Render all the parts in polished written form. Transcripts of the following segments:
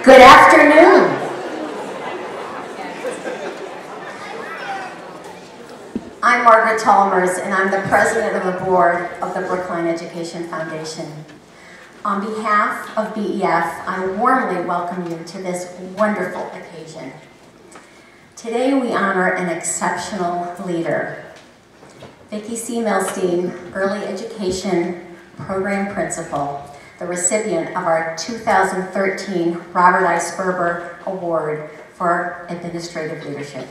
Good afternoon. I'm Margaret Tolmers, and I'm the president of the board of the Brookline Education Foundation. On behalf of BEF, I warmly welcome you to this wonderful occasion. Today we honor an exceptional leader, Vicki C. Milstein, Early Education Program Principal, the recipient of our 2013 Robert I. Sperber Award for Administrative Leadership.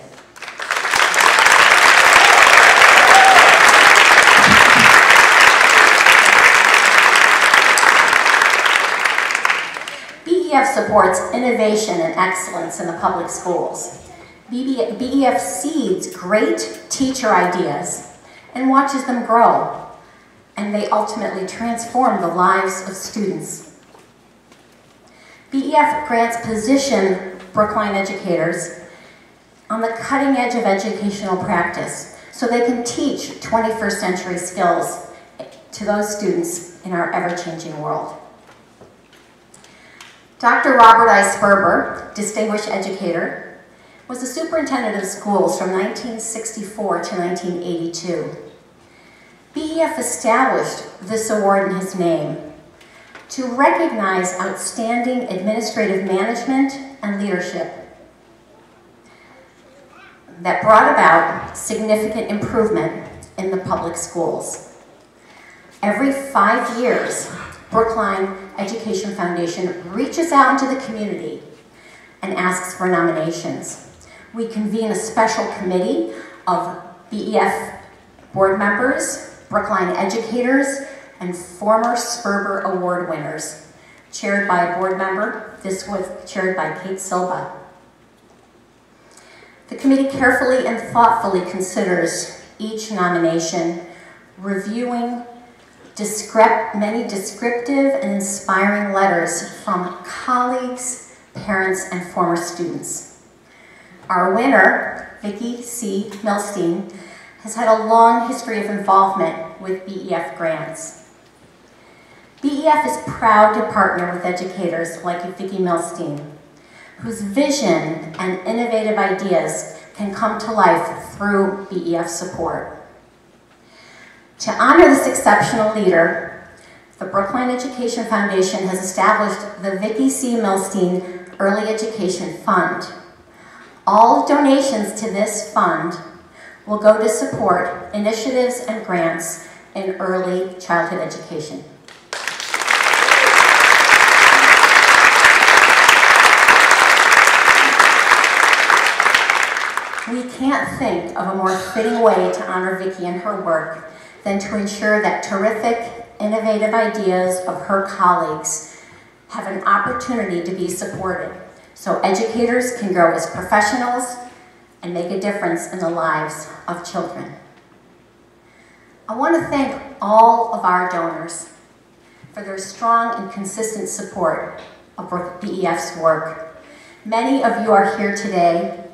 BEF supports innovation and excellence in the public schools. BEF seeds great teacher ideas and watches them grow, and they ultimately transform the lives of students. BEF grants position Brookline educators on the cutting edge of educational practice so they can teach 21st century skills to those students in our ever-changing world. Dr. Robert I. Sperber, distinguished educator, was the superintendent of schools from 1964 to 1982. BEF established this award in his name to recognize outstanding administrative management and leadership that brought about significant improvement in the public schools. Every 5 years, Brookline Education Foundation reaches out into the community and asks for nominations. We convene a special committee of BEF board members, Brookline educators, and former Sperber Award winners, chaired by a board member. This was chaired by Kate Silva. The committee carefully and thoughtfully considers each nomination, reviewing many descriptive and inspiring letters from colleagues, parents, and former students. Our winner, Vicki C. Milstein, has had a long history of involvement with BEF grants. BEF is proud to partner with educators like Vicki Milstein, whose vision and innovative ideas can come to life through BEF support. To honor this exceptional leader, the Brookline Education Foundation has established the Vicki C. Milstein Early Education Fund. All donations to this fund will go to support initiatives and grants in early childhood education. We can't think of a more fitting way to honor Vicki and her work than to ensure that terrific, innovative ideas of her colleagues have an opportunity to be supported so educators can grow as professionals and make a difference in the lives of children. I want to thank all of our donors for their strong and consistent support of BEF's work. Many of you are here today.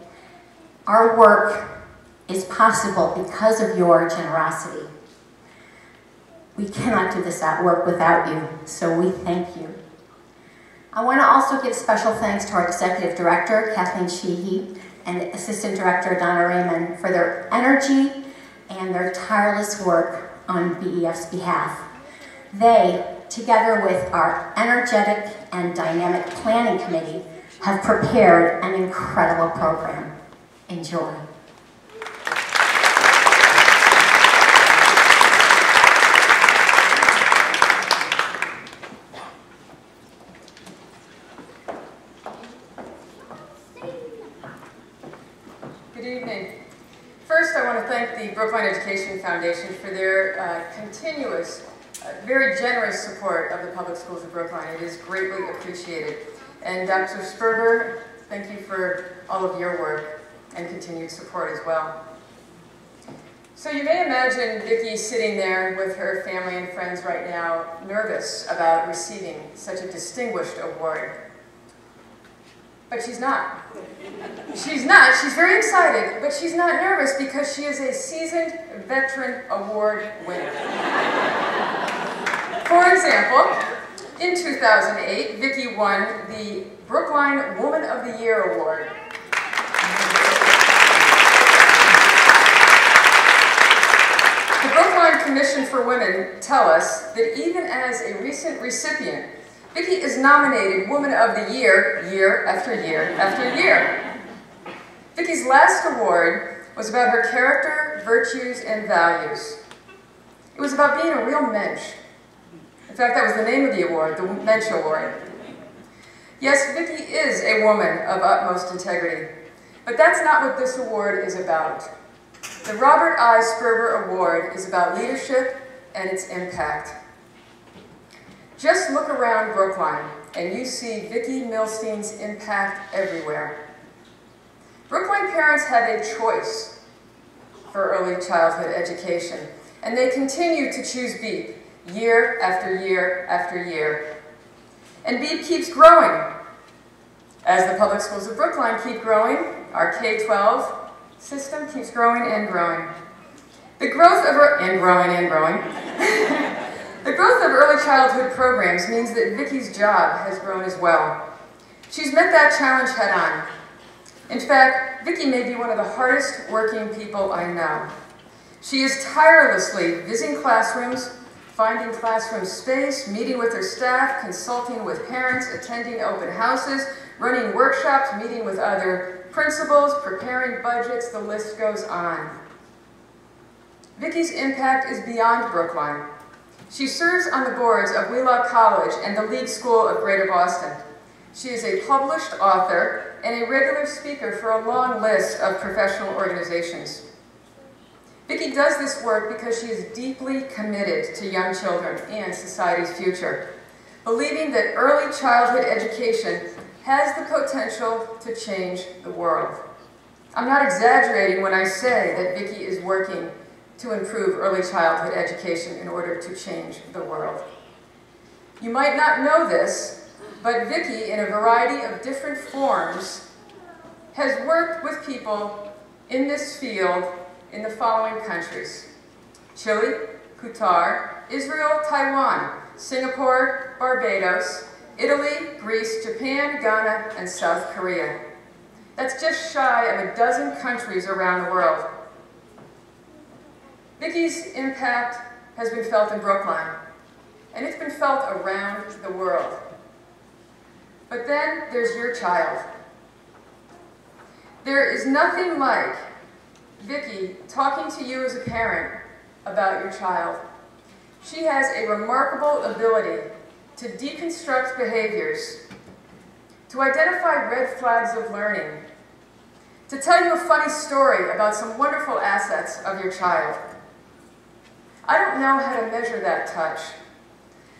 Our work is possible because of your generosity. We cannot do this work without you, so we thank you. I want to also give special thanks to our Executive Director, Kathleen Sheehy, and Assistant Director Donna Raymond for their energy and their tireless work on BEF's behalf. They, together with our energetic and dynamic planning committee, have prepared an incredible program. Enjoy. Good evening. First, I want to thank the Brookline Education Foundation for their continuous, very generous support of the public schools of Brookline. It is greatly appreciated. And Dr. Sperber, thank you for all of your work and continued support as well. So you may imagine Vicki sitting there with her family and friends right now, nervous about receiving such a distinguished award. But she's not. She's not. She's very excited, but she's not nervous because she is a seasoned veteran award winner. For example, In 2008, Vicki won the Brookline Woman of the Year Award. The Brookline Commission for Women tell us that even as a recent recipient, Vicki is nominated Woman of the Year, year after year after year. Vicki's last award was about her character, virtues, and values. It was about being a real mensch. In fact, that was the name of the award, the Mensch Award. Yes, Vicki is a woman of utmost integrity, but that's not what this award is about. The Robert I. Sperber Award is about leadership and its impact. Just look around Brookline and you see Vicki Milstein's impact everywhere. Brookline parents have a choice for early childhood education, and they continue to choose BEEP year after year after year. And BEEP keeps growing. As the public schools of Brookline keep growing, our K-12 system keeps growing and growing. The growth of The growth of early childhood programs means that Vicki's job has grown as well. She's met that challenge head on. In fact, Vicki may be one of the hardest working people I know. She is tirelessly visiting classrooms, finding classroom space, meeting with her staff, consulting with parents, attending open houses, running workshops, meeting with other principals, preparing budgets, the list goes on. Vicki's impact is beyond Brookline. She serves on the boards of Wheelock College and the League School of Greater Boston. She is a published author and a regular speaker for a long list of professional organizations. Vicki does this work because she is deeply committed to young children and society's future, believing that early childhood education has the potential to change the world. I'm not exaggerating when I say that Vicki is working to improve early childhood education in order to change the world. You might not know this, but Vicki, in a variety of different forms, has worked with people in this field in the following countries: Chile, Qatar, Israel, Taiwan, Singapore, Barbados, Italy, Greece, Japan, Ghana, and South Korea. That's just shy of a dozen countries around the world. Vicki's impact has been felt in Brookline, and it's been felt around the world. But then there's your child. There is nothing like Vicki talking to you as a parent about your child. She has a remarkable ability to deconstruct behaviors, to identify red flags of learning, to tell you a funny story about some wonderful assets of your child. I don't know how to measure that touch,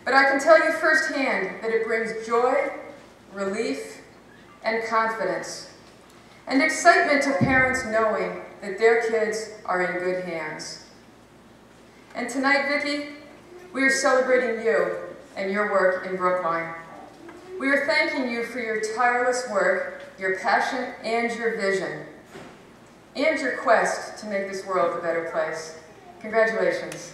but I can tell you firsthand that it brings joy, relief, and confidence, and excitement to parents knowing that their kids are in good hands. And tonight, Vicki, we are celebrating you and your work in Brookline. We are thanking you for your tireless work, your passion, and your vision, and your quest to make this world a better place. Congratulations.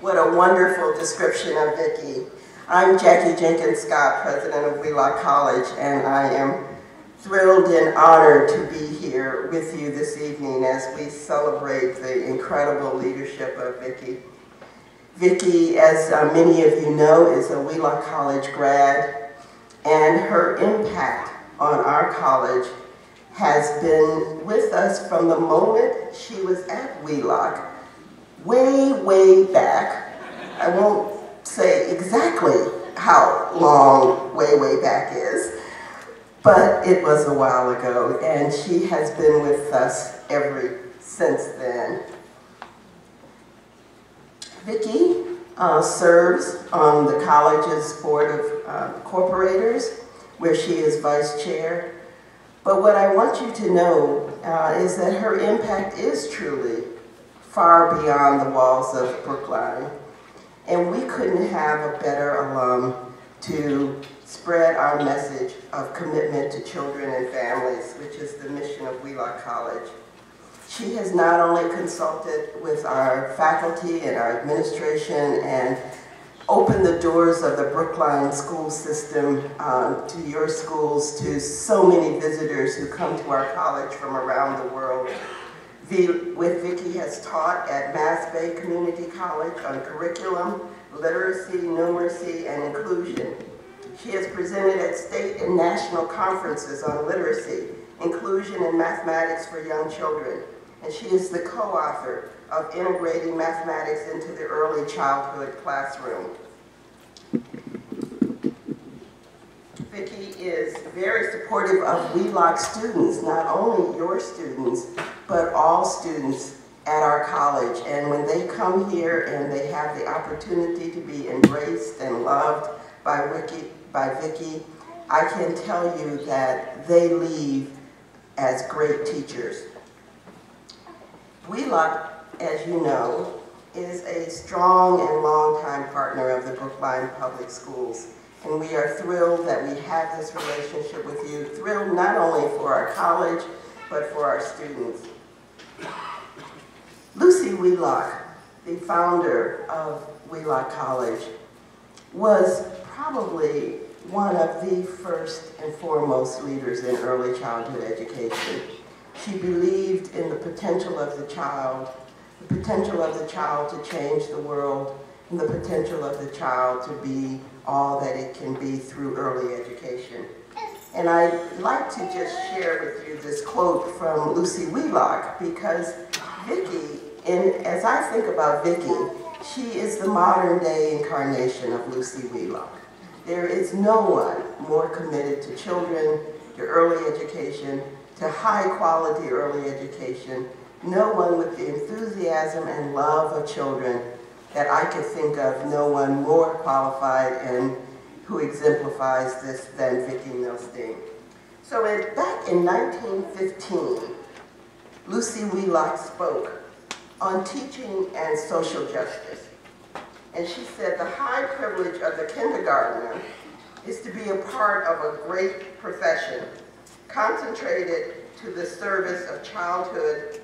What a wonderful description of Vicki. I'm Jackie Jenkins Scott, president of Wheelock College, and I am thrilled and honored to be here with you this evening as we celebrate the incredible leadership of Vicki. Vicki, as many of you know, is a Wheelock College grad, and her impact on our college has been with us from the moment she was at Wheelock, way, way back. I won't say exactly how long way, way back is, but it was a while ago, and she has been with us since then. Vicki serves on the college's board of corporators, where she is vice chair. But what I want you to know is that her impact is truly far beyond the walls of Brookline. And we couldn't have a better alum to spread our message of commitment to children and families, which is the mission of Wheelock College. She has not only consulted with our faculty and our administration and opened the doors of the Brookline school system to your schools, to so many visitors who come to our college from around the world. Vicki has taught at Mass Bay Community College on curriculum, literacy, numeracy, and inclusion. She has presented at state and national conferences on literacy, inclusion, and mathematics for young children. And she is the co-author of Integrating Mathematics into the Early Childhood Classroom. Vicki is very supportive of Wheelock students, not only your students, but all students at our college. And when they come here and they have the opportunity to be embraced and loved by Vicki, I can tell you that they leave as great teachers. Wheelock, as you know, is a strong and long-time partner of the Brookline Public Schools. And we are thrilled that we have this relationship with you, thrilled not only for our college, but for our students. Lucy Wheelock, the founder of Wheelock College, was probably one of the first and foremost leaders in early childhood education. She believed in the potential of the child to change the world, and the potential of the child to be all that it can be through early education. And I'd like to just share with you this quote from Lucy Wheelock, because Vicki, as I think about Vicki, she is the modern day incarnation of Lucy Wheelock. There is no one more committed to children, to early education, to high quality early education, no one with the enthusiasm and love of children that I could think of, no one more qualified and who exemplifies this than Vicki Milstein. So back in 1915, Lucy Wheelock spoke on teaching and social justice. And she said, the high privilege of the kindergartner is to be a part of a great profession, concentrated to the service of childhood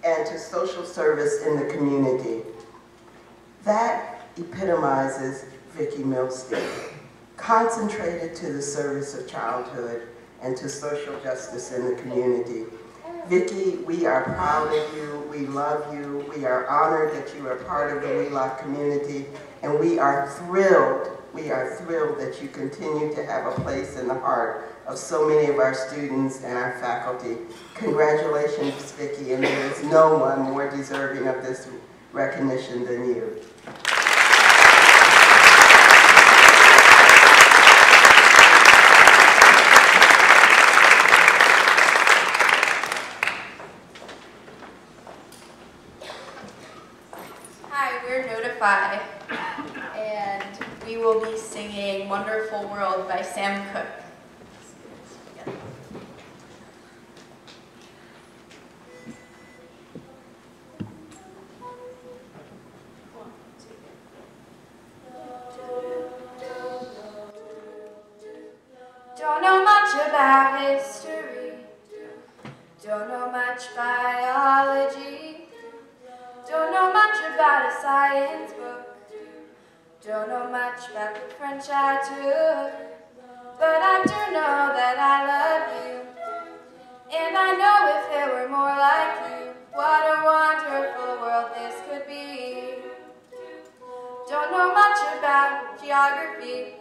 and to social service in the community. That epitomizes Vicki Milstein, concentrated to the service of childhood and to social justice in the community. Vicki, we are proud of you, we love you, we are honored that you are part of the Wheelock community, and we are thrilled that you continue to have a place in the heart of so many of our students and our faculty. Congratulations, Vicki, and there is no one more deserving of this recognition than you. Hi, we're Notify, and we will be singing Wonderful World by Sam Cooke. Don't know much about history, don't know much biology, don't know much about a science book, don't know much about the French I took, but I do know that I love you, and I know if there were more like you, what a wonderful world this could be. Don't know much about geography,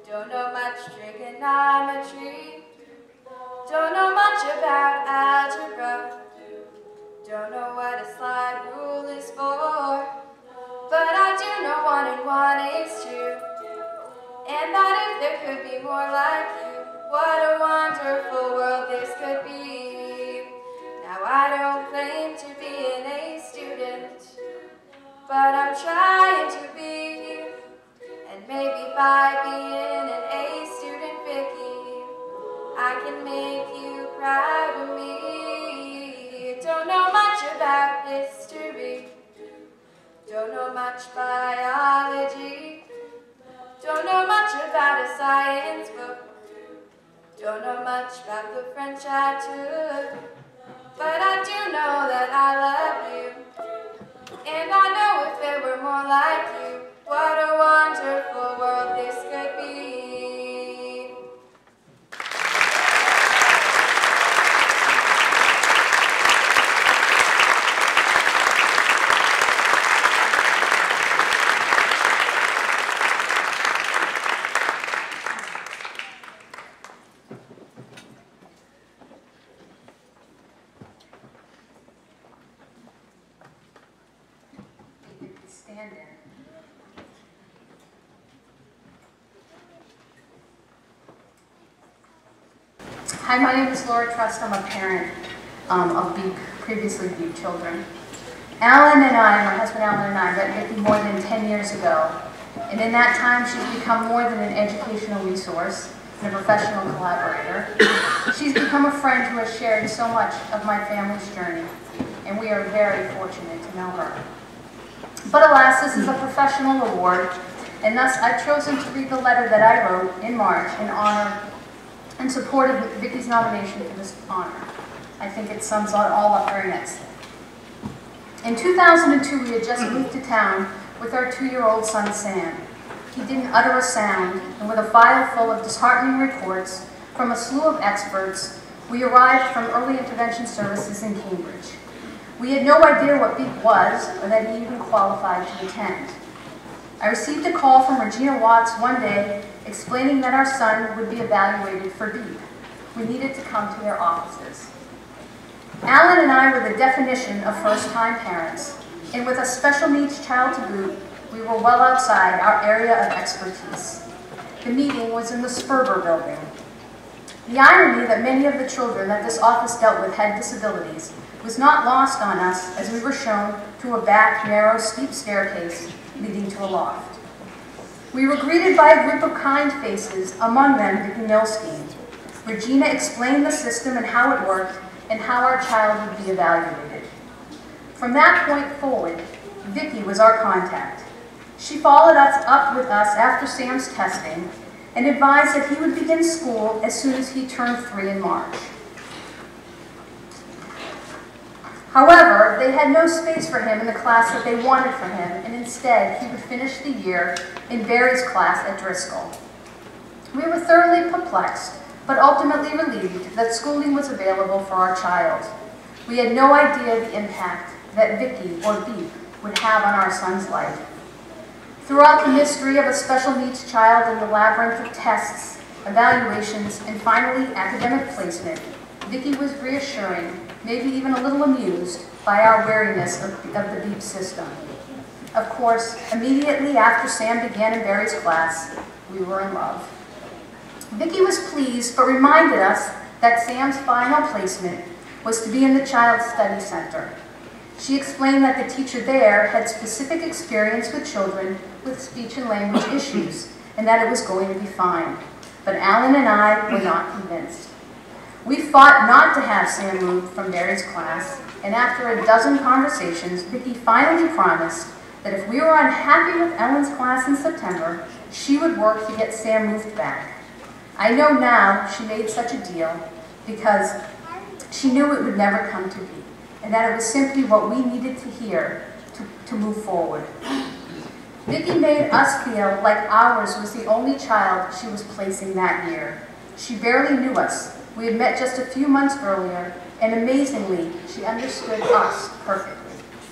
don't know much trigonometry, don't know much about algebra, don't know what a slide rule is for, but I do know 1 and 1 is 2, and that if there could be more like you, what a wonderful world this could be. Now I don't claim to be an A student, but I'm trying to be, and maybe by being an A student, Vicki, I can make you proud of me. Don't know much about history, don't know much much biology. Don't know much about a science book. Don't know much about the French I took. But I do know that I love you. And I know if there were more like you, what a wonderful world this could be. Stand in. Hi, my name is Laura Trust. I'm a parent of previously beat children. Alan and I, my husband Alan and I, met Vicki more than 10 years ago. And in that time, she's become more than an educational resource and a professional collaborator. She's become a friend who has shared so much of my family's journey, and we are very fortunate to know her. But alas, this is a professional award, and thus I've chosen to read the letter that I wrote in March in honor and support of Vicki's nomination for this honor. I think it sums it all up very nicely. In 2002, we had just moved to town with our 2-year-old son, Sam. He didn't utter a sound, and with a file full of disheartening reports from a slew of experts, we arrived from early intervention services in Cambridge. We had no idea what BEEP was, or that he even qualified to attend. I received a call from Regina Watts one day explaining that our son would be evaluated for BEEP. We needed to come to their offices. Alan and I were the definition of first-time parents, and with a special needs child to boot, we were well outside our area of expertise. The meeting was in the Sperber building. The irony that many of the children that this office dealt with had disabilities was not lost on us as we were shown to a back, narrow, steep staircase leading to a loft. We were greeted by a group of kind faces, among them Vicki Milstein. Regina explained the system and how it worked and how our child would be evaluated. From that point forward, Vicki was our contact. She followed up with us after Sam's testing and advised that he would begin school as soon as he turned 3 in March. However, they had no space for him in the class that they wanted for him, and instead he would finish the year in Barry's class at Driscoll. We were thoroughly perplexed, but ultimately relieved that schooling was available for our child. We had no idea the impact that Vicki, or BEEP, would have on our son's life. Throughout the mystery of a special needs child and the labyrinth of tests, evaluations, and finally academic placement, Vicki was reassuring, maybe even a little amused, by our wariness of the BEEP system. Of course, immediately after Sam began in Barry's class, we were in love. Vicki was pleased, but reminded us that Sam's final placement was to be in the Child Study Center. She explained that the teacher there had specific experience with children with speech and language issues, and that it was going to be fine. But Alan and I were not convinced. We fought not to have Sam moved from Barry's class, and after a dozen conversations, Vicki finally promised that if we were unhappy with Ellen's class in September, she would work to get Sam moved back. I know now she made such a deal because she knew it would never come to be, and that it was simply what we needed to hear to move forward. Vicki made us feel like ours was the only child she was placing that year. She barely knew us. We had met just a few months earlier, and amazingly, she understood us perfectly.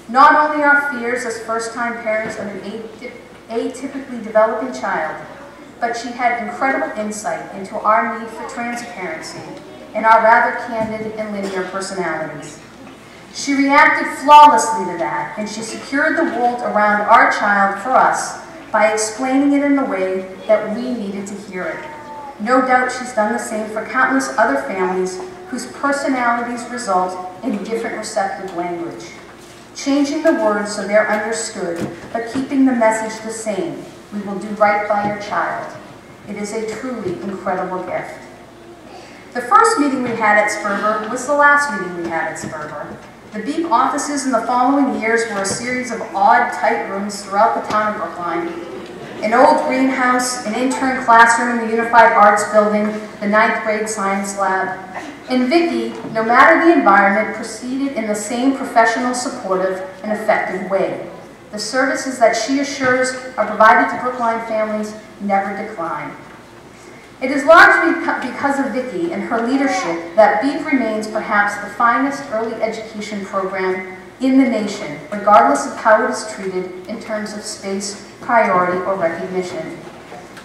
Not only our fears as first-time parents of an atypically developing child, but she had incredible insight into our need for transparency and our rather candid and linear personalities. She reacted flawlessly to that, and she secured the world around our child for us by explaining it in the way that we needed to hear it. No doubt she's done the same for countless other families whose personalities result in different receptive language. Changing the words so they're understood, but keeping the message the same. We will do right by your child. It is a truly incredible gift. The first meeting we had at Sperber was the last meeting we had at Sperber. The Beep offices in the following years were a series of odd, tight rooms throughout the town of Brookline. An old greenhouse, an intern classroom in the Unified Arts Building, the 9th grade science lab. And Vicki, no matter the environment, proceeded in the same professional, supportive, and effective way. The services that she assures are provided to Brookline families never decline. It is largely because of Vicki and her leadership that Beep remains perhaps the finest early education program in the nation, regardless of how it is treated in terms of space, priority, or recognition.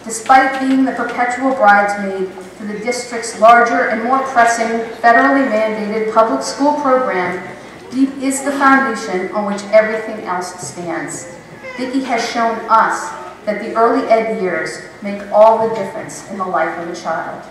Despite being the perpetual bridesmaid for the district's larger and more pressing federally mandated public school program, Beep is the foundation on which everything else stands. Vicki has shown us that the early ed years make all the difference in the life of a child.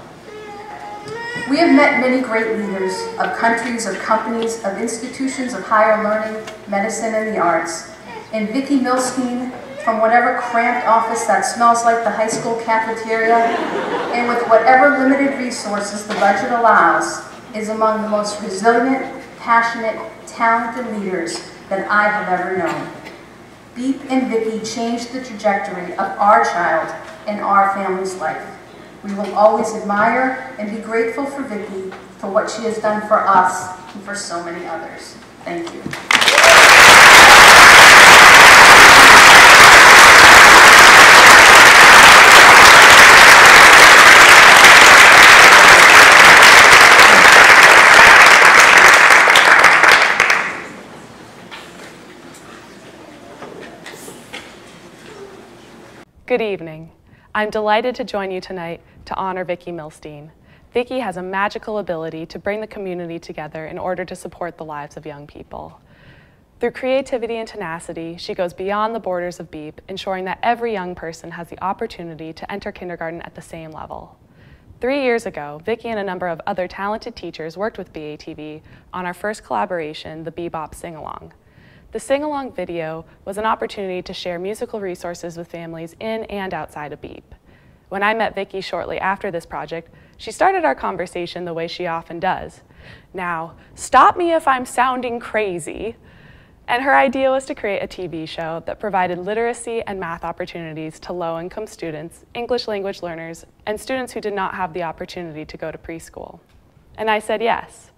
We have met many great leaders of countries, of companies, of institutions of higher learning, medicine, and the arts. And Vicki Milstein, from whatever cramped office that smells like the high school cafeteria, and with whatever limited resources the budget allows, is among the most resilient, passionate, talented leaders that I have ever known. Beep and Vicki changed the trajectory of our child and our family's life. We will always admire and be grateful for Vicki for what she has done for us and for so many others. Thank you. Good evening. I'm delighted to join you tonight to honor Vicki Milstein. Vicki has a magical ability to bring the community together in order to support the lives of young people. Through creativity and tenacity, she goes beyond the borders of Beep, ensuring that every young person has the opportunity to enter kindergarten at the same level. 3 years ago, Vicki and a number of other talented teachers worked with BATV on our first collaboration, the Bebop Sing-Along. The sing-along video was an opportunity to share musical resources with families in and outside of Beep. When I met Vicki shortly after this project, she started our conversation the way she often does. Now, stop me if I'm sounding crazy. And her idea was to create a TV show that provided literacy and math opportunities to low-income students, English language learners, and students who did not have the opportunity to go to preschool. And I said yes.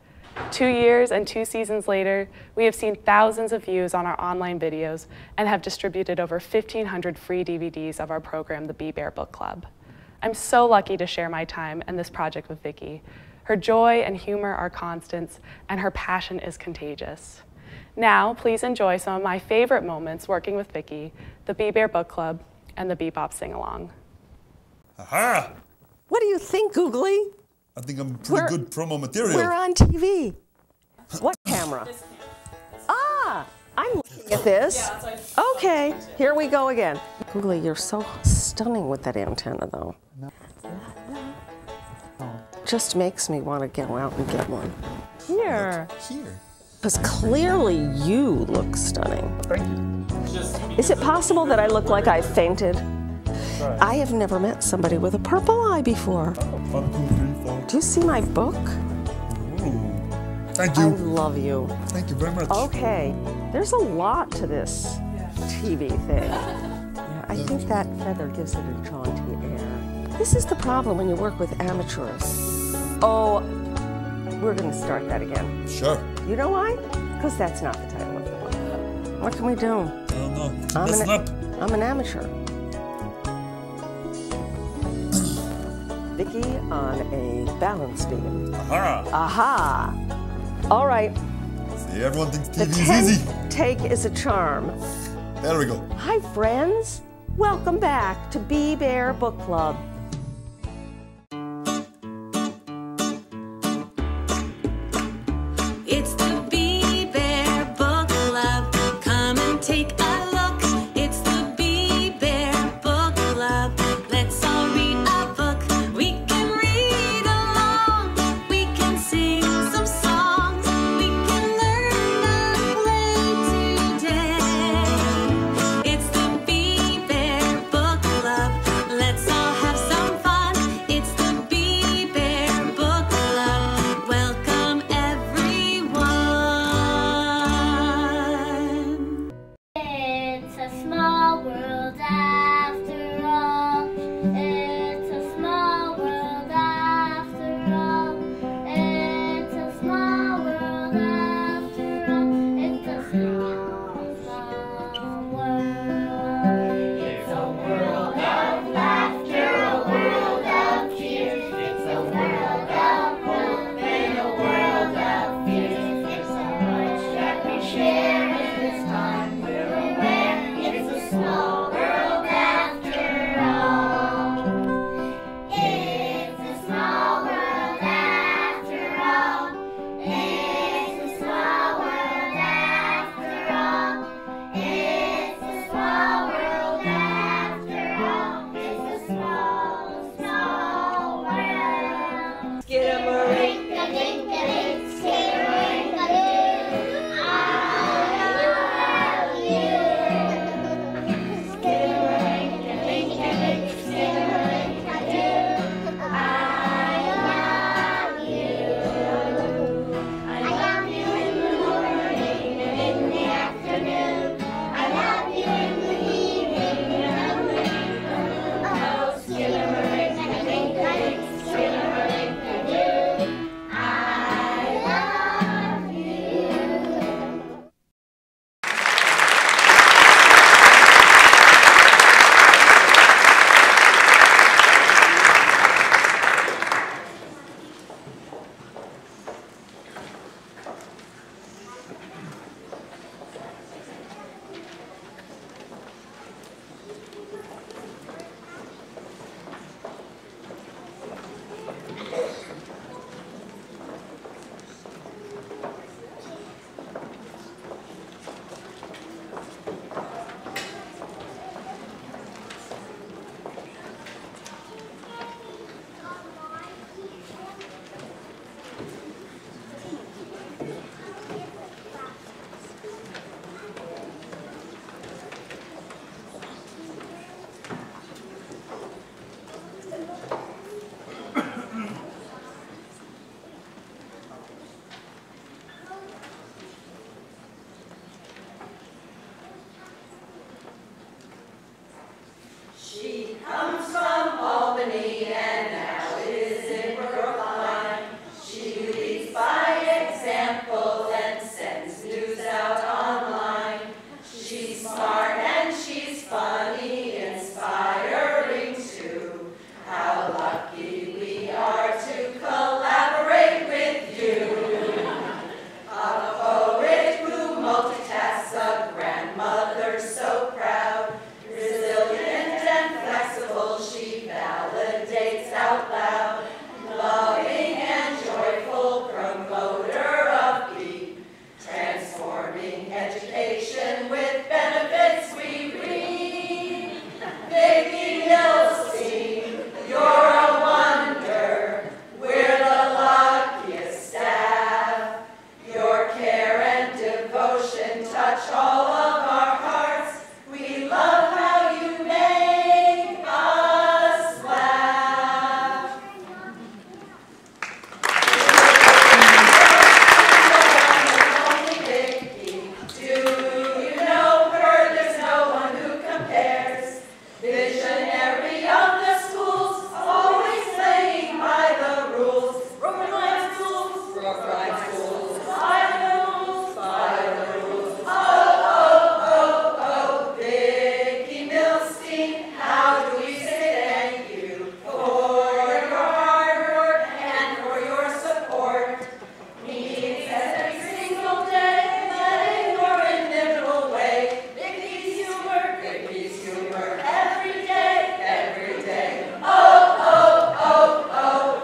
2 years and 2 seasons later, we have seen thousands of views on our online videos and have distributed over 1,500 free DVDs of our program, the Be Bear Book Club. I'm so lucky to share my time and this project with Vicki. Her joy and humor are constants, and her passion is contagious. Now, please enjoy some of my favorite moments working with Vicki, the Be Bear Book Club, and the Bebop Sing-Along. Aha! What do you think, Googly? I think I'm pretty good promo material. We're on TV. What camera? Ah, I'm looking at this. Okay, here we go again. Googly, you're so stunning with that antenna, though. Just makes me want to go out and get one. Here. Here. Because clearly you look stunning. Thank you. Is it possible that I look like I fainted? I have never met somebody with a purple eye before. 1, 2, 3, 4. Do you see my book? Ooh. Thank I you. love you. Thank you very much. Okay, there's a lot to this TV thing. Yeah, I think that feather gives it a jaunty air. This is the problem when you work with amateurs. Oh, we're going to start that again. Sure. You know why? Because that's not the title of the book. What can we do? I don't know. Listen up. I'm an amateur. Vicki on a balance beam. Aha! Aha! All right. See, everyone thinks The TV is easy. 10th take is a charm. There we go. Hi, friends. Welcome back to Be Bear Book Club. It's the Be Bear Book Club. Come and take a look. It's the Be Bear Book Club. Let's all read a book. We can read along. We can sing some songs. We can learn and play today. It's the Be Bear Book Club. Let's all have some fun. It's the Be Bear Book Club. Welcome everyone. education with benefits we read. Vicki Milstein, you're a wonder. We're the luckiest staff. Your care and devotion touch all of our hearts. We love how you make us laugh. Only Vicki. Do you know her? There's no one who compares. Visionary of the schools, always playing by the rules. Brookline schools, Brookline schools, by the rules, by the rules. Oh, Vicki Milstein, how do we say thank you for your hard work and for your support? Meetings every single day, letting your inimitable way. Vicki's humor, every day, every day. Oh,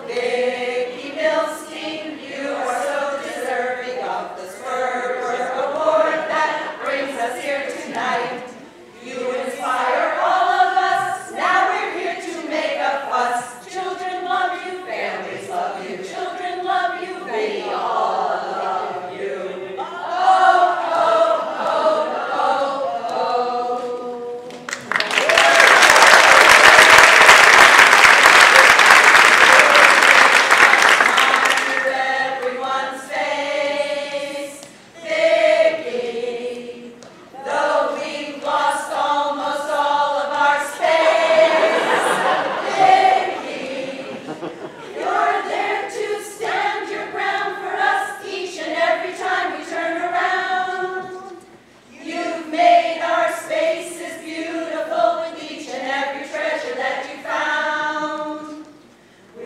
Vicki Milstein, you are so deserving of the Sperber Award that brings us here tonight. You inspire all of us, now we're here to make a fuss. Children love you, families love you, children love you, we all love you. Everyone's face, Vicki. Though we've lost almost all of our space, Vicki. You're there to stand your ground for us each and every time we turn around. You've made our spaces beautiful with each and every treasure that you found.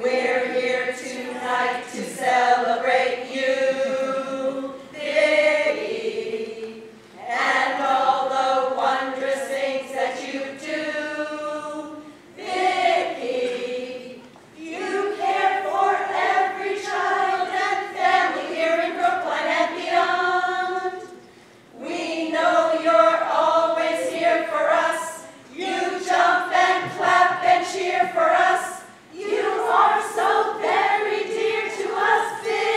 We're here tonight to celebrate you, Vicki, and all the wondrous things that you do. Vicki, you care for every child and family here in Brookline and beyond. We know you're always here for us. You jump and clap and cheer for us. You are so very dear to us, Vicki.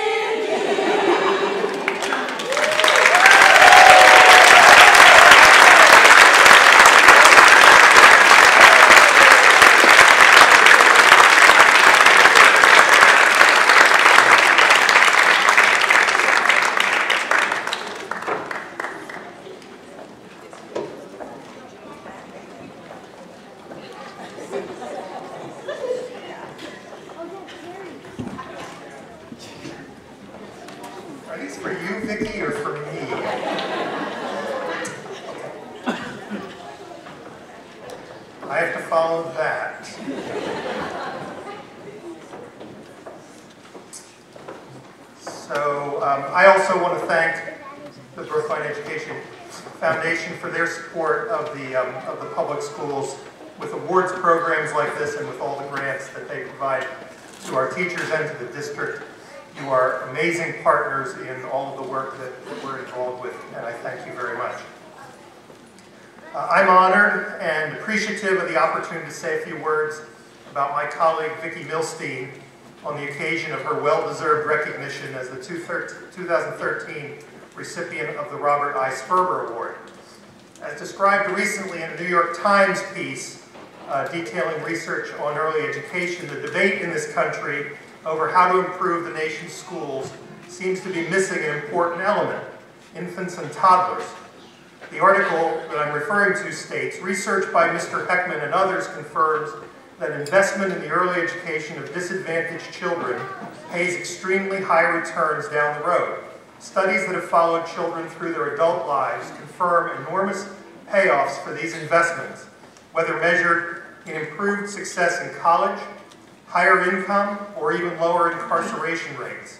Are these for you, Vicki, or for me? I have to follow that. So I also want to thank the Brookline Education Foundation for their support of the public schools with awards programs like this and with all the grants that they provide to our teachers and to the district. You are amazing partners in all of the work that we're involved with, and I thank you very much. I'm honored and appreciative of the opportunity to say a few words about my colleague Vicki Milstein on the occasion of her well-deserved recognition as the 2013 recipient of the Robert I. Sperber Award. As described recently in a New York Times piece detailing research on early education, the debate in this country over how to improve the nation's schools seems to be missing an important element: infants and toddlers. The article that I'm referring to states, research by Mr. Heckman and others confirms that investment in the early education of disadvantaged children pays extremely high returns down the road. Studies that have followed children through their adult lives confirm enormous payoffs for these investments, whether measured in improved success in college, higher income, or even lower incarceration rates.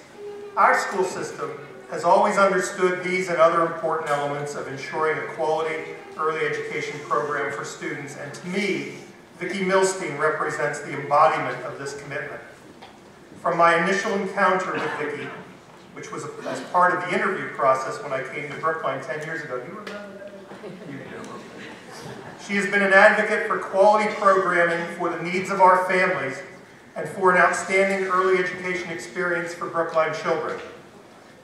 Our school system has always understood these and other important elements of ensuring a quality early education program for students, and to me, Vicki Milstein represents the embodiment of this commitment. From my initial encounter with Vicki, which was as part of the interview process when I came to Brookline 10 years ago. Do you remember that? You do. She has been an advocate for quality programming for the needs of our families and for an outstanding early education experience for Brookline children.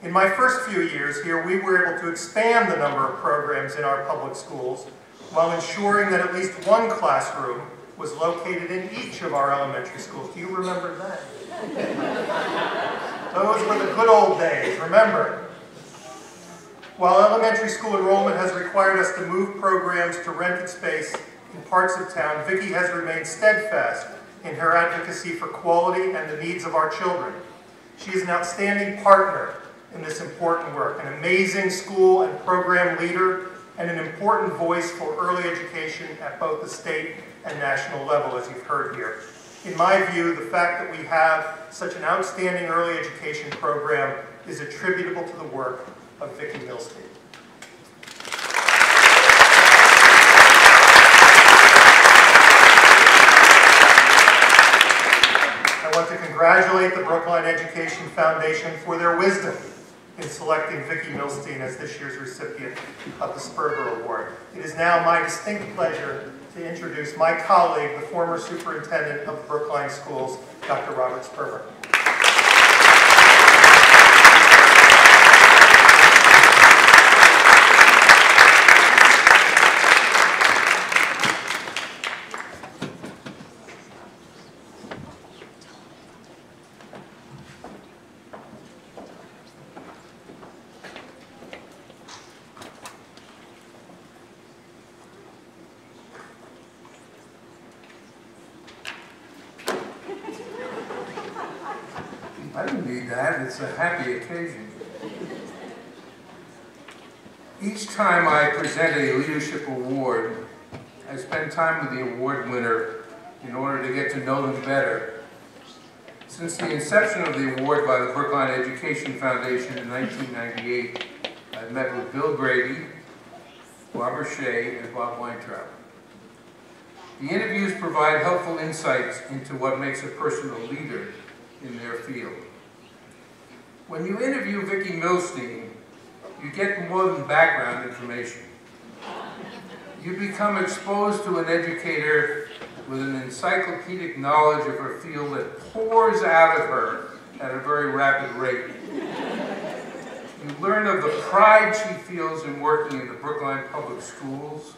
In my first few years here, we were able to expand the number of programs in our public schools while ensuring that at least one classroom was located in each of our elementary schools. Do you remember that? Those were the good old days, remember? While elementary school enrollment has required us to move programs to rented space in parts of town, Vicki has remained steadfast in her advocacy for quality and the needs of our children. She is an outstanding partner in this important work, an amazing school and program leader, and an important voice for early education at both the state and national level, as you've heard here. In my view, the fact that we have such an outstanding early education program is attributable to the work of Vicki Milstein. I want to congratulate the Brookline Education Foundation for their wisdom in selecting Vicki Milstein as this year's recipient of the Sperber Award. It is now my distinct pleasure to introduce my colleague, the former superintendent of the Brookline Schools, Dr. Robert Sperber. I don't need that. It's a happy occasion. Each time I present a leadership award, I spend time with the award winner in order to get to know them better. Since the inception of the award by the Brookline Education Foundation in 1998, I've met with Bill Grady, Barbara Shea, and Bob Weintraub. The interviews provide helpful insights into what makes a person a leader in their field. When you interview Vicki Milstein, you get more than background information. You become exposed to an educator with an encyclopedic knowledge of her field that pours out of her at a very rapid rate. You learn of the pride she feels in working in the Brookline Public Schools,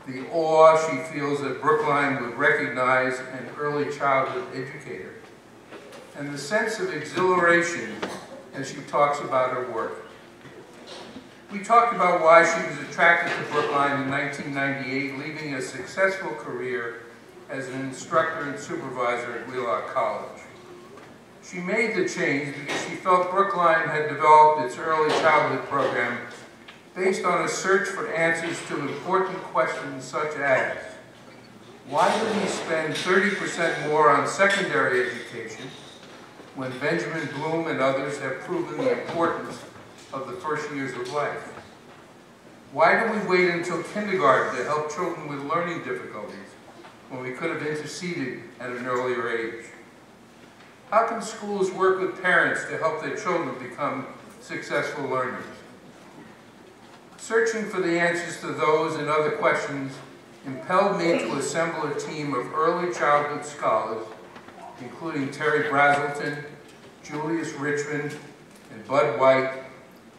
the awe she feels that Brookline would recognize an early childhood educator, and the sense of exhilaration as she talks about her work. We talked about why she was attracted to Brookline in 1998, leaving a successful career as an instructor and supervisor at Wheelock College. She made the change because she felt Brookline had developed its early childhood program based on a search for answers to important questions such as, why do we spend 30% more on secondary education when Benjamin Bloom and others have proven the importance of the first years of life? Why do we wait until kindergarten to help children with learning difficulties when we could have interceded at an earlier age? How can schools work with parents to help their children become successful learners? Searching for the answers to those and other questions impelled me to assemble a team of early childhood scholars, including Terry Brazelton, Julius Richmond, and Bud White,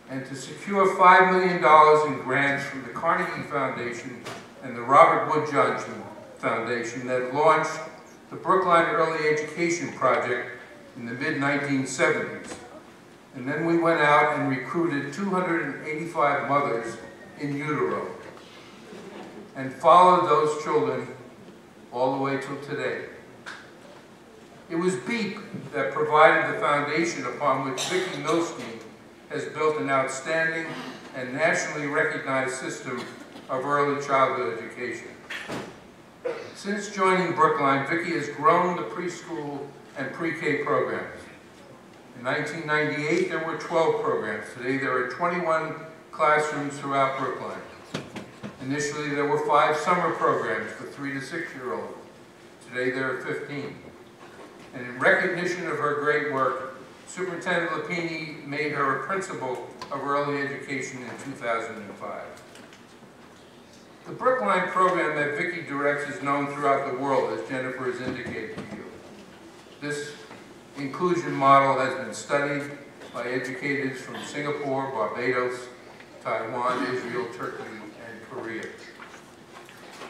and to secure $5 million in grants from the Carnegie Foundation and the Robert Wood Johnson Foundation that launched the Brookline Early Education Project in the mid-1970s. And then we went out and recruited 285 mothers in utero and followed those children all the way till today. It was BEEP that provided the foundation upon which Vicki Milstein has built an outstanding and nationally recognized system of early childhood education. Since joining Brookline, Vicki has grown the preschool and pre-K programs. In 1998, there were 12 programs. Today, there are 21 classrooms throughout Brookline. Initially, there were 5 summer programs for 3 to 6-year-olds. Today, there are 15. And in recognition of her great work, Superintendent Lapini made her a principal of early education in 2005. The Brookline program that Vicki directs is known throughout the world, as Jennifer has indicated to you. This inclusion model has been studied by educators from Singapore, Barbados, Taiwan, Israel, Turkey, and Korea.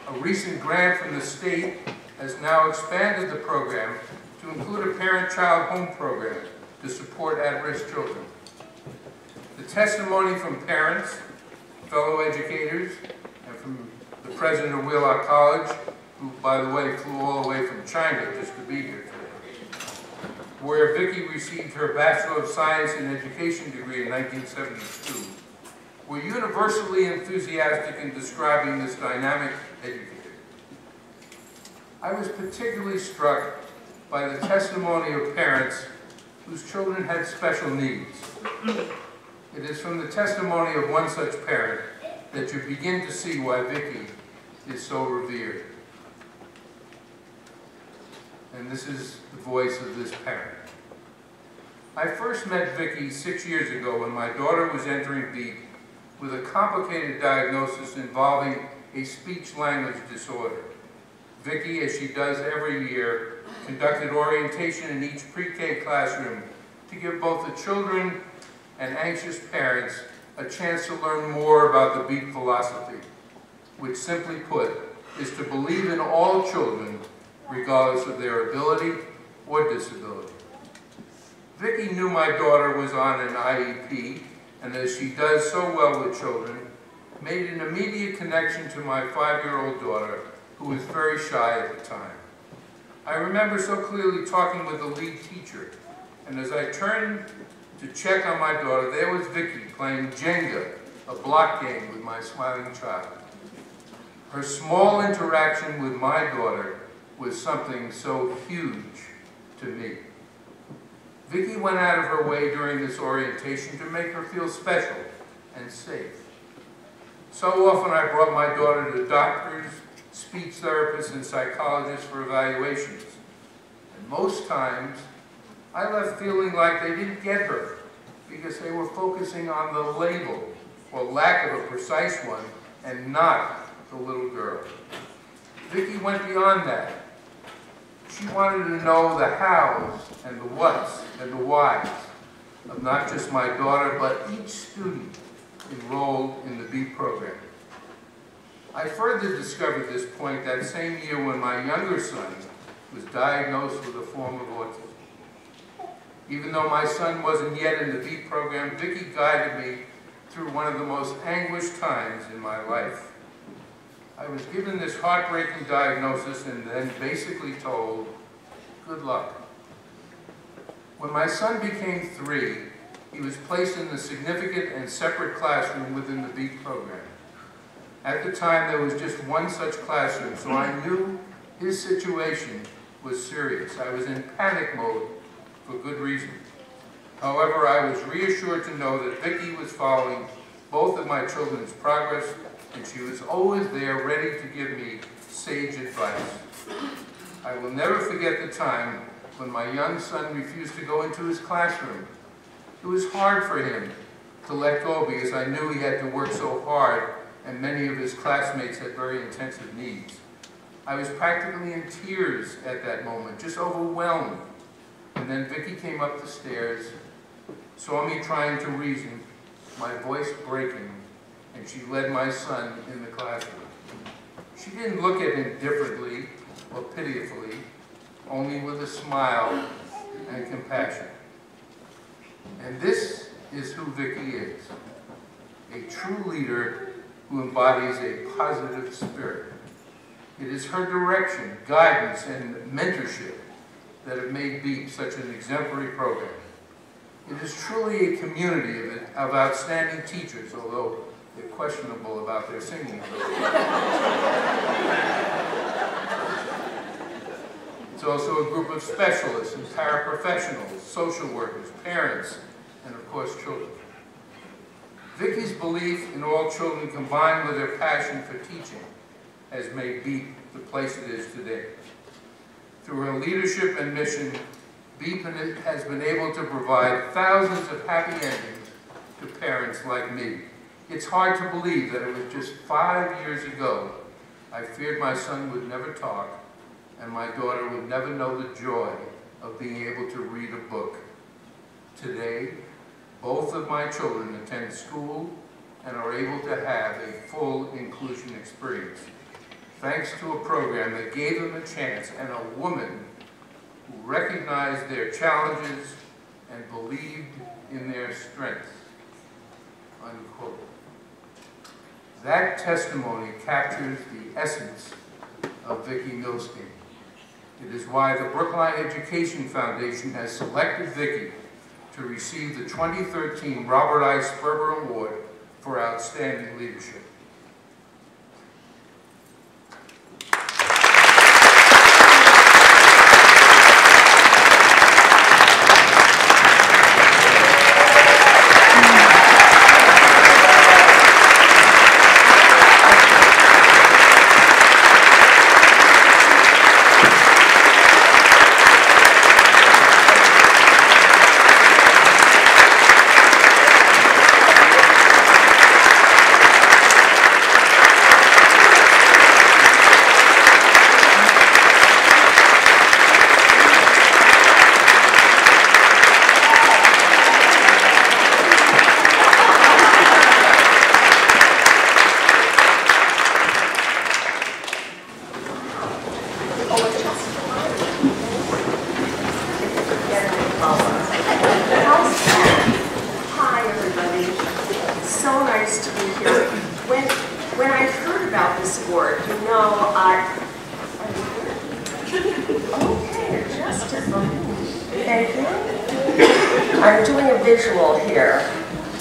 A recent grant from the state has now expanded the program to include a parent-child home program to support at-risk children. The testimony from parents, fellow educators, and from the president of Wheelock College, who, by the way, flew all the way from China just to be here today, where Vicki received her Bachelor of Science in Education degree in 1972, were universally enthusiastic in describing this dynamic educator. I was particularly struck by the testimony of parents whose children had special needs. It is from the testimony of one such parent that you begin to see why Vicki is so revered. And this is the voice of this parent. I first met Vicki 6 years ago when my daughter was entering BEAP with a complicated diagnosis involving a speech-language disorder. Vicki, as she does every year, conducted orientation in each pre-K classroom to give both the children and anxious parents a chance to learn more about the BEAP philosophy, which simply put is to believe in all children regardless of their ability or disability. Vicki knew my daughter was on an IEP, and as she does so well with children, made an immediate connection to my 5-year-old daughter, who was very shy at the time. I remember so clearly talking with the lead teacher, and as I turned to check on my daughter, there was Vicki playing Jenga, a block game with my smiling child. Her small interaction with my daughter was something so huge to me. Vicki went out of her way during this orientation to make her feel special and safe. So often I brought my daughter to doctors, speech therapists, and psychologists for evaluations. And most times, I left feeling like they didn't get her because they were focusing on the label or lack of a precise one and not the little girl. Vicki went beyond that. She wanted to know the hows and the whats and the whys of not just my daughter, but each student enrolled in the BEAP program. I further discovered this point that same year when my younger son was diagnosed with a form of autism. Even though my son wasn't yet in the BEAP program, Vicki guided me through one of the most anguished times in my life. I was given this heartbreaking diagnosis and then basically told, good luck. When my son became 3, he was placed in the significant and separate classroom within the BEAP program. At the time, there was just one such classroom, so I knew his situation was serious. I was in panic mode for good reason. However, I was reassured to know that Vicki was following both of my children's progress, and she was always there ready to give me sage advice. I will never forget the time when my young son refused to go into his classroom. It was hard for him to let go because I knew he had to work so hard and many of his classmates had very intensive needs. I was practically in tears at that moment, just overwhelmed. And then Vicki came up the stairs, saw me trying to reason, my voice breaking, and she led my son in the classroom. She didn't look at him differently or pitifully, only with a smile and compassion. And this is who Vicki is, a true leader who embodies a positive spirit. It is her direction, guidance, and mentorship that have made BEAP such an exemplary program. It is truly a community of outstanding teachers, although they're questionable about their singing ability. It's also a group of specialists and paraprofessionals, social workers, parents, and of course children. Vicki's belief in all children combined with her passion for teaching has made BEAP the place it is today. Through her leadership and mission, BEEP has been able to provide thousands of happy endings to parents like me. It's hard to believe that it was just 5 years ago I feared my son would never talk and my daughter would never know the joy of being able to read a book. Today, both of my children attend school and are able to have a full inclusion experience, thanks to a program that gave them a chance and a woman who recognized their challenges and believed in their strengths, unquote. That testimony captures the essence of Vicki Milstein. It is why the Brookline Education Foundation has selected Vicki to receive the 2013 Robert I. Sperber Award for Outstanding Leadership. When I heard about this award, you know, okay, just a moment. Thank you. I'm doing a visual here.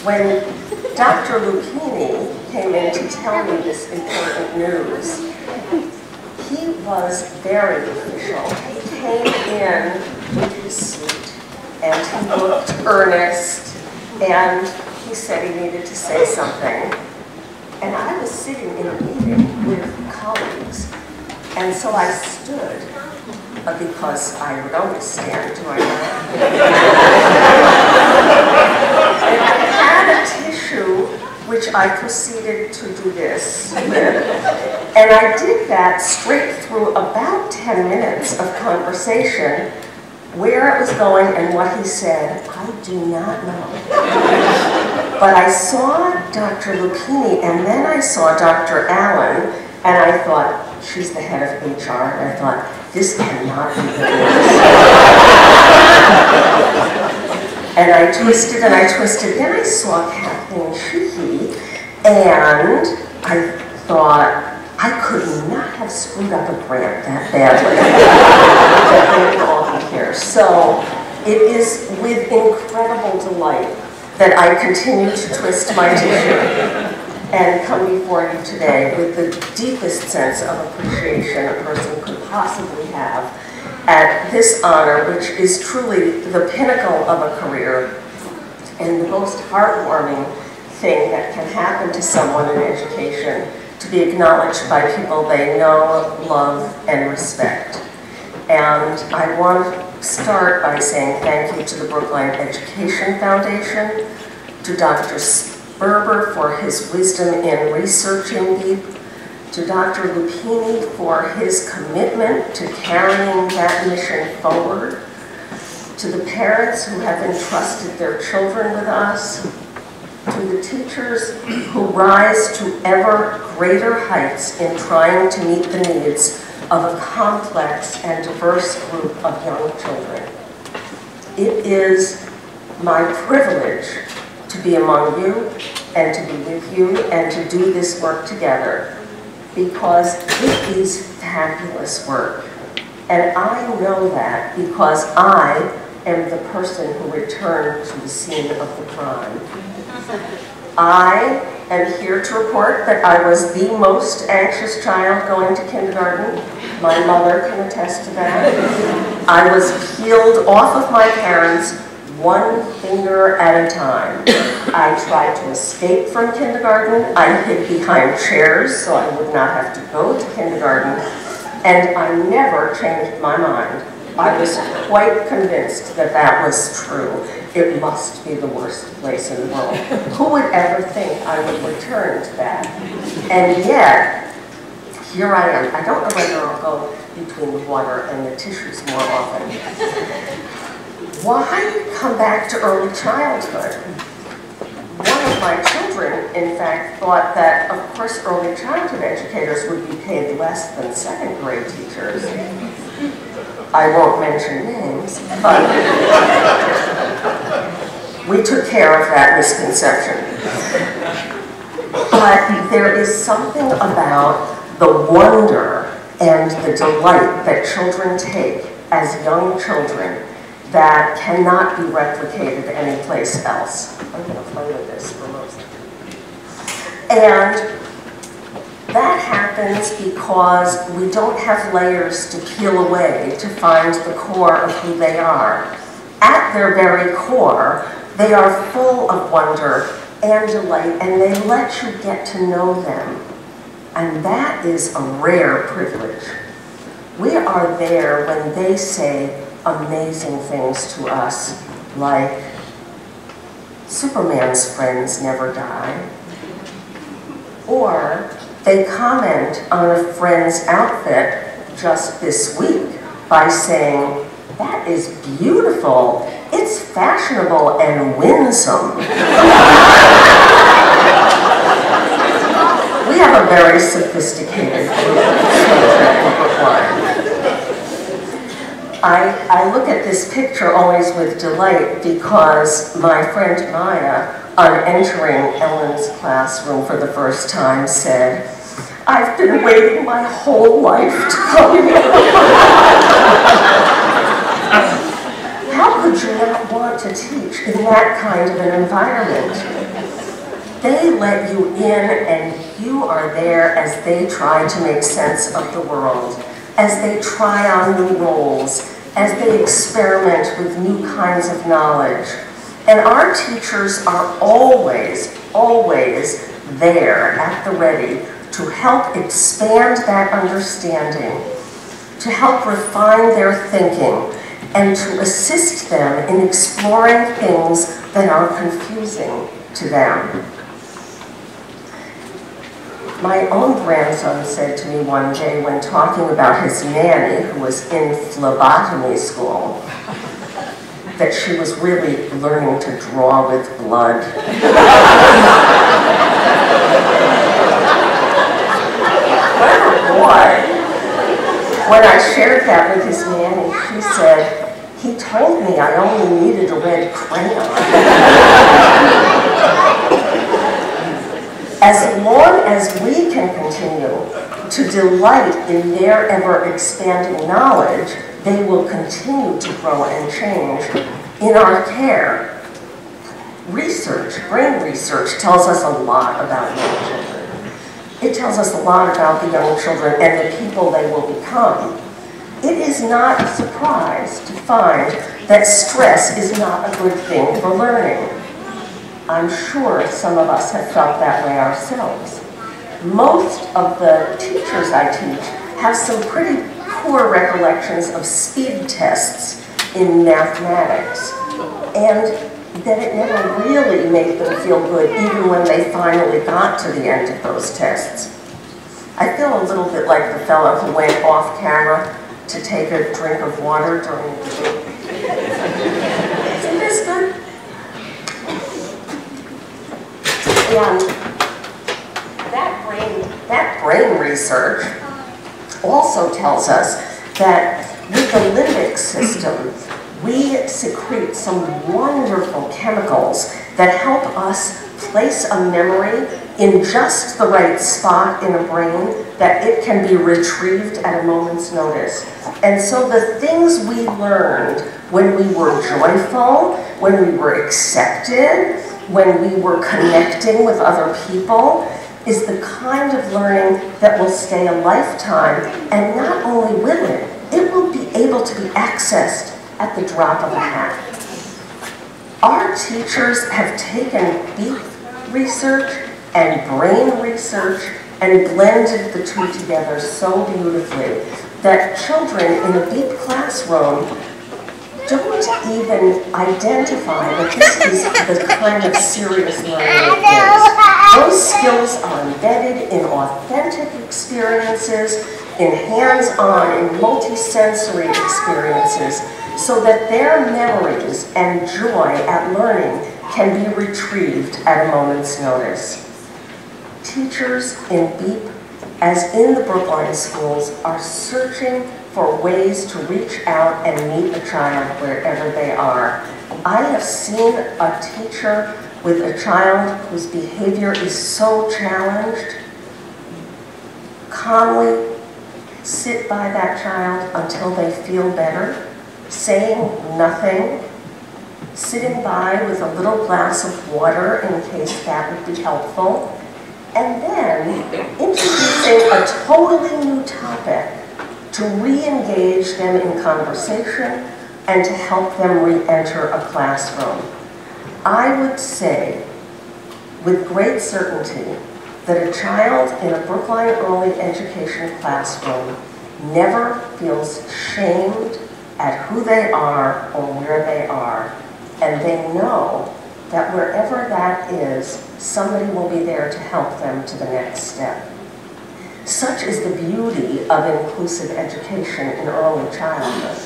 When Dr. Lupini came in to tell me this important news, he was very official. He came in with his suit, and he looked earnest, and he said he needed to say something. And I was sitting in a meeting with colleagues, and so I stood, because I would always stand, do I not? And I had a tissue, which I proceeded to do this with. And I did that straight through about 10 minutes of conversation. Where it was going and what he said, I do not know. But I saw Dr. Lupini, and then I saw Dr. Allen, and I thought, she's the head of HR, and I thought, this cannot be the case. And I twisted and I twisted. Then I saw Kathleen Sheehy, and I thought, I could not have screwed up a grant that badly. So it is with incredible delight that I continue to twist my tissue and come before you today with the deepest sense of appreciation a person could possibly have at this honor, which is truly the pinnacle of a career and the most heartwarming thing that can happen to someone in education, to be acknowledged by people they know, love, and respect. And I want to start by saying thank you to the Brookline Education Foundation, to Dr. Sperber for his wisdom in researching BEEP, to Dr. Lupini for his commitment to carrying that mission forward, to the parents who have entrusted their children with us, to the teachers who rise to ever greater heights in trying to meet the needs of a complex and diverse group of young children. It is my privilege to be among you and to be with you and to do this work together, because it is fabulous work. And I know that because I am the person who returned to the scene of the crime. I am here to report that I was the most anxious child going to kindergarten. My mother can attest to that. I was peeled off of my parents one finger at a time. I tried to escape from kindergarten. I hid behind chairs so I would not have to go to kindergarten. And I never changed my mind I was quite convinced that that was true. It must be the worst place in the world. Who would ever think I would return to that? And yet, here I am. I don't know whether I'll go between the water and the tissues more often. Why come back to early childhood? One of my children, in fact, thought that, of course, early childhood educators would be paid less than second grade teachers. I won't mention names, but we took care of that misconception. But there is something about the wonder and the delight that children take as young children that cannot be replicated anyplace else. I'm going to play with this for most of you. And that happens because we don't have layers to peel away to find the core of who they are. At their very core, they are full of wonder and delight, and they let you get to know them. And that is a rare privilege. We are there when they say amazing things to us, like, Superman's friends never die. Or they comment on a friend's outfit just this week by saying, "That is beautiful. It's fashionable and winsome." We have a very sophisticated group of children in Brookline. I look at this picture always with delight because my friend Maya, on entering Ellen's classroom for the first time, said, "I've been waiting my whole life to come here." How could you not want to teach in that kind of an environment? They let you in and you are there as they try to make sense of the world, as they try on new roles, as they experiment with new kinds of knowledge. And our teachers are always, always there at the ready to help expand that understanding, to help refine their thinking, and to assist them in exploring things that are confusing to them. My own grandson said to me one day when talking about his nanny, who was in phlebotomy school, that she was really learning to draw with blood. Clever boy. When I shared that with his nanny, she said, "He told me I only needed a red crayon." As long as we can continue to delight in their ever-expanding knowledge, they will continue to grow and change in our care. Research, brain research, tells us a lot about young children. It tells us a lot about the young children and the people they will become. It is not a surprise to find that stress is not a good thing for learning. I'm sure some of us have felt that way ourselves. Most of the teachers I teach have some pretty poor recollections of speed tests in mathematics, and that it never really made them feel good even when they finally got to the end of those tests. I feel a little bit like the fellow who went off camera to take a drink of water during the debate. Isn't this good? And that brain research also tells us that with the limbic system, we secrete some wonderful chemicals that help us place a memory in just the right spot in a brain that it can be retrieved at a moment's notice. And so the things we learned when we were joyful, when we were accepted, when we were connecting with other people, is the kind of learning that will stay a lifetime, and not only will it will be able to be accessed at the drop of a hat. Our teachers have taken deep research and brain research and blended the two together so beautifully that children in a deep classroom don't even identify that this is the kind of serious learning it is. Those skills are embedded in authentic experiences, in hands-on and multi-sensory experiences, so that their memories and joy at learning can be retrieved at a moment's notice. Teachers in BEEP, as in the Brookline schools, are searching for ways to reach out and meet a child wherever they are. I have seen a teacher with a child whose behavior is so challenged calmly sit by that child until they feel better, saying nothing, sitting by with a little glass of water in case that would be helpful, and then introducing a totally new topic to re-engage them in conversation and to help them re-enter a classroom. I would say with great certainty that a child in a Brookline early education classroom never feels shamed at who they are or where they are, and they know that wherever that is, somebody will be there to help them to the next step. Such is the beauty of inclusive education in early childhood,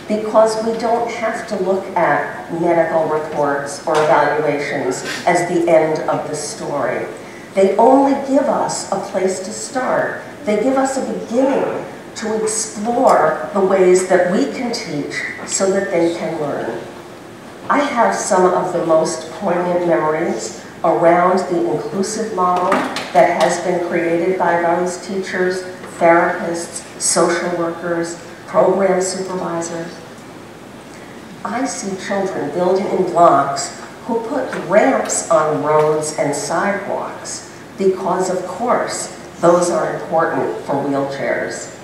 because we don't have to look at medical reports or evaluations as the end of the story. They only give us a place to start. They give us a beginning to explore the ways that we can teach so that they can learn. I have some of the most poignant memories around the inclusive model that has been created by those teachers, therapists, social workers, program supervisors. I see children building in blocks who put ramps on roads and sidewalks because, of course, those are important for wheelchairs.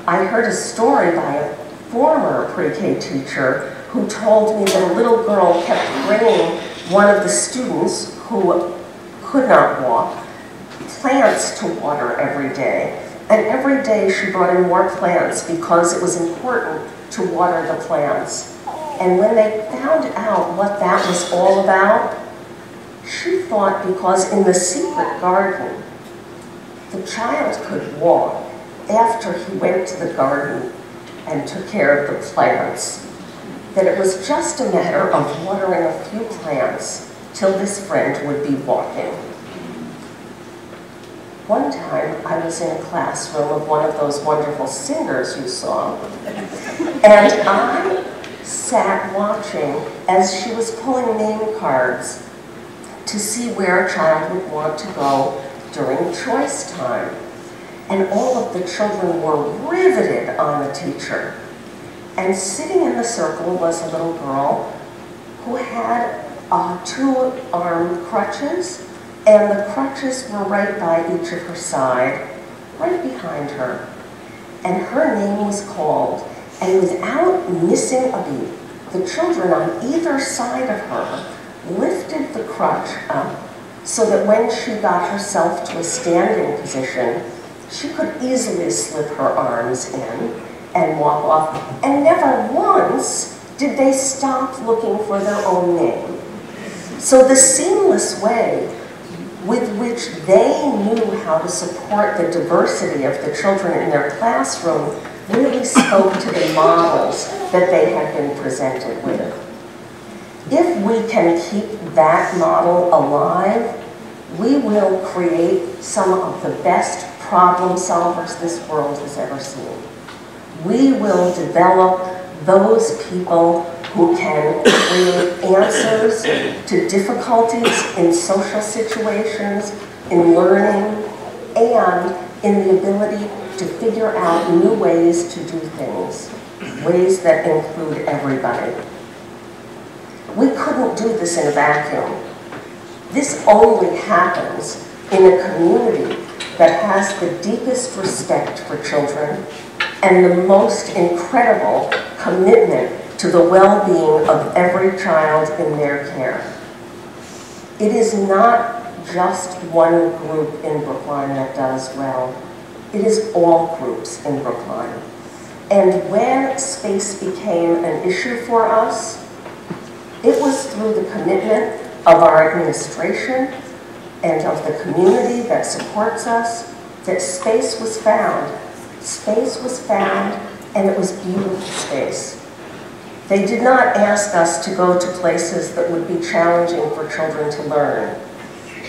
I heard a story by a former pre-K teacher who told me that a little girl kept bringing one of the students who could not walk plants to water every day. And every day she brought in more plants because it was important to water the plants. And when they found out what that was all about, she thought because in the secret garden, the child could walk after he went to the garden and took care of the plants, that it was just a matter of watering a few plants till this friend would be walking. One time I was in a classroom of one of those wonderful singers you saw, and I sat watching as she was pulling name cards to see where a child would want to go during choice time. And all of the children were riveted on the teacher. And sitting in the circle was a little girl who had 2-arm crutches, and the crutches were right by each of her side, right behind her. And her name was called, and without missing a beat, the children on either side of her lifted the crutch up so that when she got herself to a standing position, she could easily slip her arms in and walk off. And never once did they stop looking for their own name. So the seamless way with which they knew how to support the diversity of the children in their classroom really spoke to the models that they had been presented with. If we can keep that model alive, we will create some of the best problem solvers this world has ever seen. We will develop those people who can create answers to difficulties in social situations, in learning, and in the ability to figure out new ways to do things, ways that include everybody. We couldn't do this in a vacuum. This only happens in a community that has the deepest respect for children and the most incredible commitment to the well-being of every child in their care. It is not just one group in Brookline that does well. It is all groups in Brookline. And when space became an issue for us, it was through the commitment of our administration and of the community that supports us that space was found. Space was found, and it was beautiful space. They did not ask us to go to places that would be challenging for children to learn.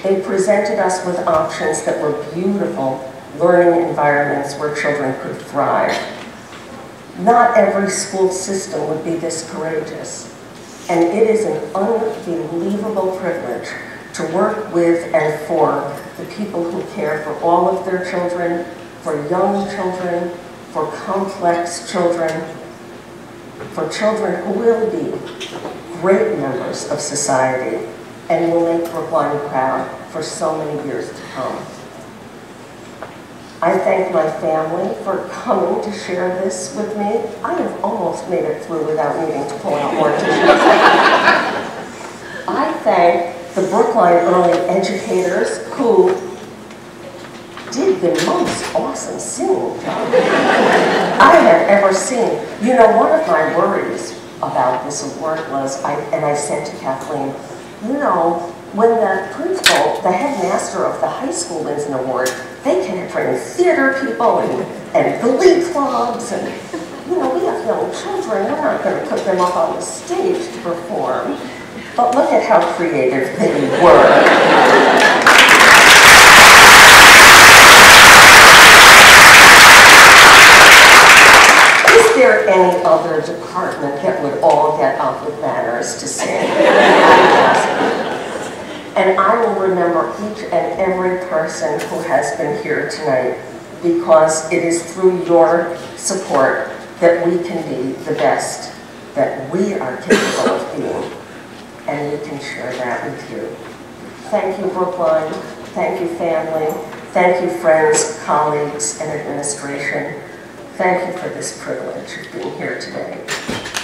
They presented us with options that were beautiful learning environments where children could thrive. Not every school system would be this courageous, and it is an unbelievable privilege to work with and for the people who care for all of their children, for young children, for complex children, for children who will be great members of society and will make Brookline proud for so many years to come. I thank my family for coming to share this with me. I have almost made it through without needing to pull out more tissues. I thank the Brookline early educators who did the most awesome singing job I had ever seen. You know, one of my worries about this award was, and I said to Kathleen, you know, when the principal, the headmaster of the high school wins an award, they can bring theater people and glee clubs, and you know, we have young children, we're not going to put them up on the stage to perform. But look at how creative they were. Is there any other department that would all get up with banners to sing? And I will remember each and every person who has been here tonight, because it is through your support that we can be the best that we are capable of being. And we can share that with you. Thank you, Brookline. Thank you, family. Thank you, friends, colleagues, and administration. Thank you for this privilege of being here today.